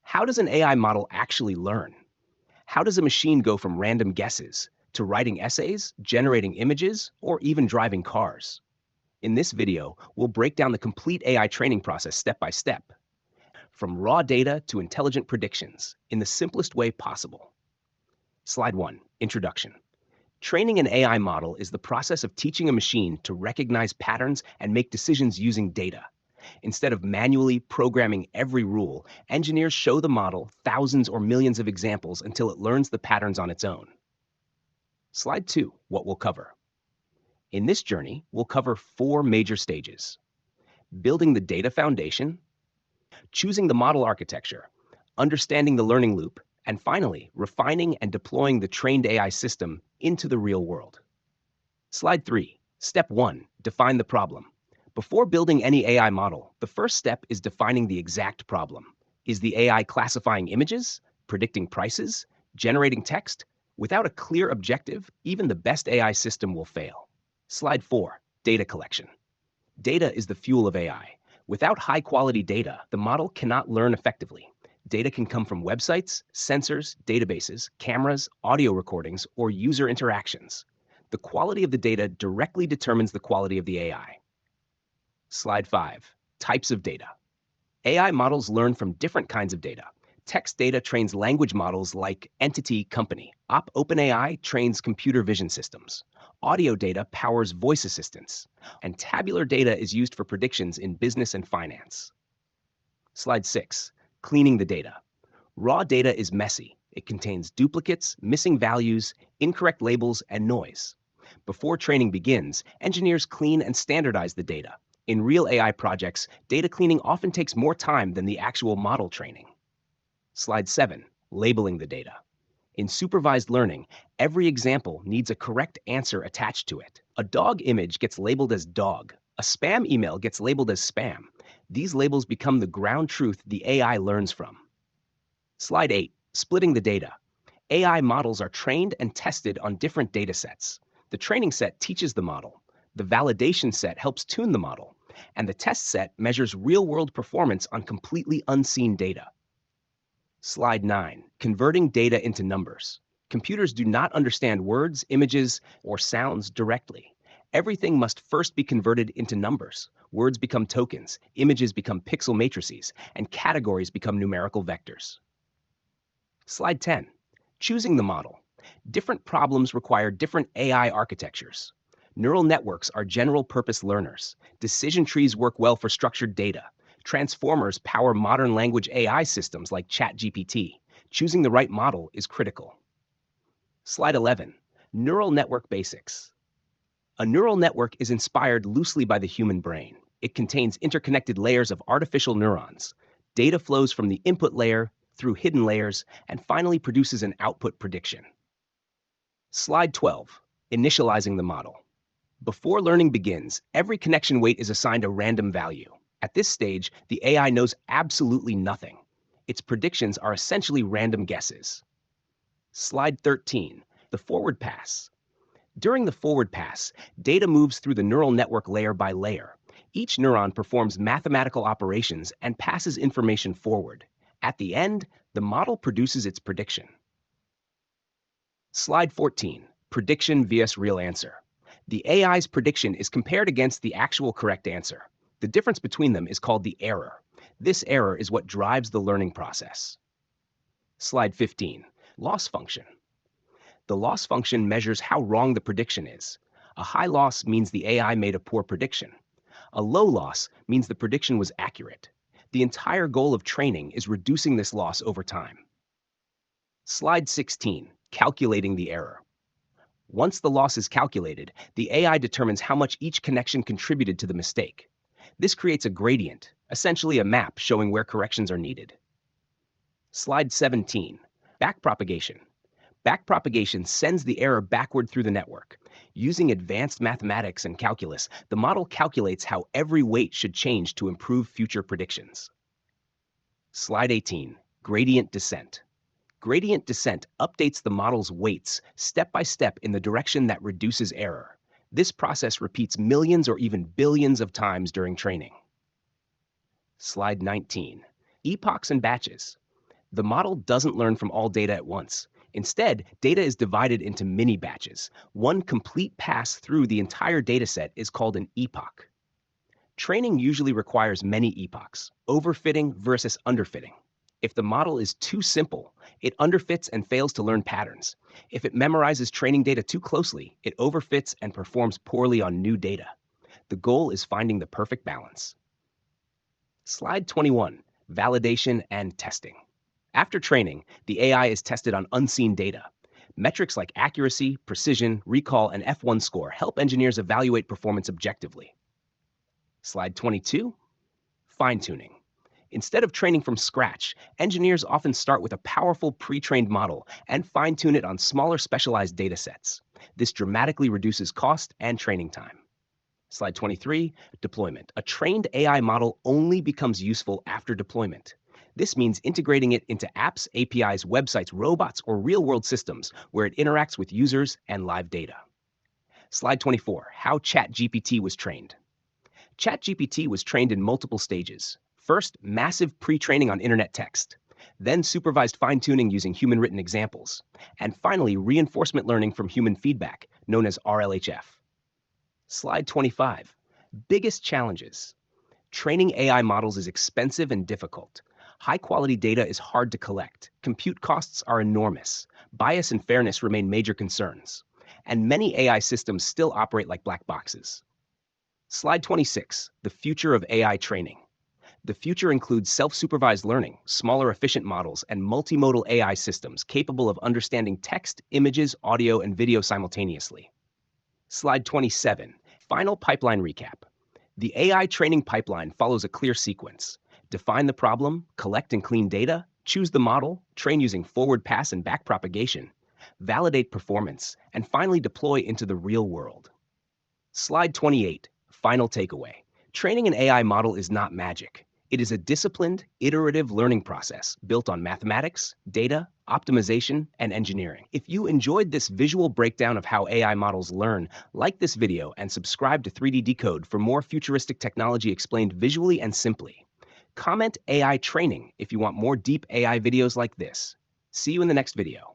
How does an AI model actually learn? How does a machine go from random guesses to writing essays, generating images, or even driving cars? In this video, we'll break down the complete AI training process step by step, from raw data to intelligent predictions, in the simplest way possible. Slide 1, Introduction. Training an AI model is the process of teaching a machine to recognize patterns and make decisions using data. Instead of manually programming every rule, engineers show the model thousands or millions of examples until it learns the patterns on its own. Slide 2, What we'll cover. In this journey, we'll cover 4 major stages: building the data foundation, choosing the model architecture, understanding the learning loop, and finally, refining and deploying the trained AI system into the real world. Slide 3, Step 1, Define the problem. Before building any AI model, the first step is defining the exact problem. Is the AI classifying images, predicting prices, generating text? Without a clear objective, even the best AI system will fail. Slide 4, Data collection. Data is the fuel of AI. Without high-quality data, the model cannot learn effectively. Data can come from websites, sensors, databases, cameras, audio recordings, or user interactions. The quality of the data directly determines the quality of the AI. Slide 5, Types of data. AI models learn from different kinds of data. Text data trains language models like entity, company. OpenAI trains computer vision systems. Audio data powers voice assistants. And tabular data is used for predictions in business and finance. Slide 6, Cleaning the data. Raw data is messy. It contains duplicates, missing values, incorrect labels, and noise. Before training begins, engineers clean and standardize the data. In real AI projects, data cleaning often takes more time than the actual model training. Slide 7, Labeling the data. In supervised learning, every example needs a correct answer attached to it. A dog image gets labeled as dog. A spam email gets labeled as spam. These labels become the ground truth the AI learns from. Slide 8, Splitting the data. AI models are trained and tested on different data sets. The training set teaches the model. The validation set helps tune the model. And the test set measures real-world performance on completely unseen data. Slide 9, Converting data into numbers. Computers do not understand words, images, or sounds directly. Everything must first be converted into numbers. Words become tokens, images become pixel matrices, and categories become numerical vectors. Slide 10, Choosing the model. Different problems require different AI architectures. Neural networks are general-purpose learners. Decision trees work well for structured data. Transformers power modern language AI systems like ChatGPT. Choosing the right model is critical. Slide 11, Neural network basics. A neural network is inspired loosely by the human brain. It contains interconnected layers of artificial neurons. Data flows from the input layer through hidden layers and finally produces an output prediction. Slide 12, Initializing the model. Before learning begins, every connection weight is assigned a random value. At this stage, the AI knows absolutely nothing. Its predictions are essentially random guesses. Slide 13, the forward pass. During the forward pass, data moves through the neural network layer by layer. Each neuron performs mathematical operations and passes information forward. At the end, the model produces its prediction. Slide 14, Prediction vs. real answer. The AI's prediction is compared against the actual correct answer. The difference between them is called the error. This error is what drives the learning process. Slide 15, Loss function. The loss function measures how wrong the prediction is. A high loss means the AI made a poor prediction. A low loss means the prediction was accurate. The entire goal of training is reducing this loss over time. Slide 16, Calculating the error. Once the loss is calculated, the AI determines how much each connection contributed to the mistake. This creates a gradient, essentially a map showing where corrections are needed. Slide 17, Backpropagation. Backpropagation sends the error backward through the network. Using advanced mathematics and calculus, the model calculates how every weight should change to improve future predictions. Slide 18, Gradient descent. Gradient descent updates the model's weights step by step in the direction that reduces error. This process repeats millions or even billions of times during training. Slide 19, Epochs and batches. The model doesn't learn from all data at once. Instead, data is divided into mini batches. One complete pass through the entire dataset is called an epoch. Training usually requires many epochs, overfitting versus underfitting. If the model is too simple, it underfits and fails to learn patterns. If it memorizes training data too closely, it overfits and performs poorly on new data. The goal is finding the perfect balance. Slide 21, validation and testing. After training, the AI is tested on unseen data. Metrics like accuracy, precision, recall, and F1 score help engineers evaluate performance objectively. Slide 22, fine-tuning. Instead of training from scratch, engineers often start with a powerful pre-trained model and fine-tune it on smaller specialized datasets. This dramatically reduces cost and training time. Slide 23, deployment. A trained AI model only becomes useful after deployment. This means integrating it into apps, APIs, websites, robots, or real-world systems where it interacts with users and live data. Slide 24, how ChatGPT was trained. ChatGPT was trained in multiple stages. First, massive pre-training on internet text, then supervised fine-tuning using human-written examples, and finally reinforcement learning from human feedback, known as RLHF. Slide 25, biggest challenges. Training AI models is expensive and difficult. High-quality data is hard to collect. Compute costs are enormous. Bias and fairness remain major concerns. And many AI systems still operate like black boxes. Slide 26, the future of AI training. The future includes self-supervised learning, smaller efficient models, and multimodal AI systems capable of understanding text, images, audio, and video simultaneously. Slide 27, final pipeline recap. The AI training pipeline follows a clear sequence. Define the problem, collect and clean data, choose the model, train using forward pass and back propagation, validate performance, and finally deploy into the real world. Slide 28, final takeaway. Training an AI model is not magic. It is a disciplined, iterative learning process built on mathematics, data, optimization, and engineering. If you enjoyed this visual breakdown of how AI models learn, like this video and subscribe to 3D Decode for more futuristic technology explained visually and simply. Comment AI training if you want more deep AI videos like this. See you in the next video.